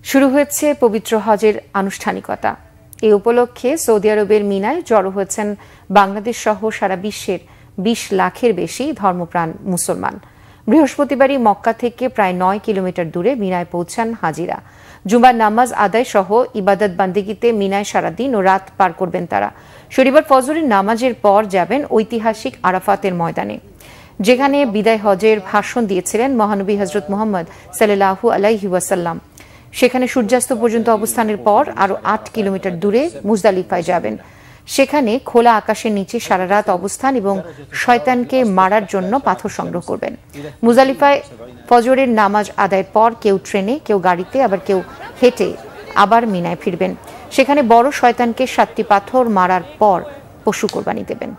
শুরু হয়েছে পবিত্র হজের আনুষ্ঠানিকতা। এই উপলক্ষে সৌদি আরবের মিনায় জড়ো হয়েছেন বাংলাদেশ সহ সারা বিশ্বের ২০ লাখের বেশি ধর্মপ্রাণ মুসলমান। বৃহস্পতিবারই মক্কা থেকে প্রায় ৯ কিলোমিটার দূরে মিনায় পৌঁছান হাজিরা। জুমার নামাজ আদায় সহ ইবাদত বান্দেগিতে মিনায় সারাদিন ও রাত পার করবেন তারা। শনিবার ফজরের নামাজের পর যাবেন ঐতিহাসিক আরাফাতের ময়দানে, যেখানে বিদায় হজের ভাষণ দিয়েছিলেন মহানবী হযরত মুহাম্মদ সাল্লাল্লাহু আলাইহি ওয়াসাল্লাম। সেখানে সূর্যাস্ত পর্যন্ত অবস্থানের পর আরো ৮ কিলোমিটার দূরে মুজদালিফায় যাবেন। সেখানে খোলা আকাশের নিচে সারা রাত অবস্থান এবং শয়তানকে মারার জন্য পাথর সংগ্রহ করবেন। মুজদালিফায় ফজরের নামাজ আদায়ের পর কেউ ট্রেনে, কেউ গাড়িতে, আবার কেউ হেঁটে আবার মিনায় ফিরবেন। সেখানে বড় শয়তানকে ৭টি পাথর মারার পর পশু কোরবানি দেবেন।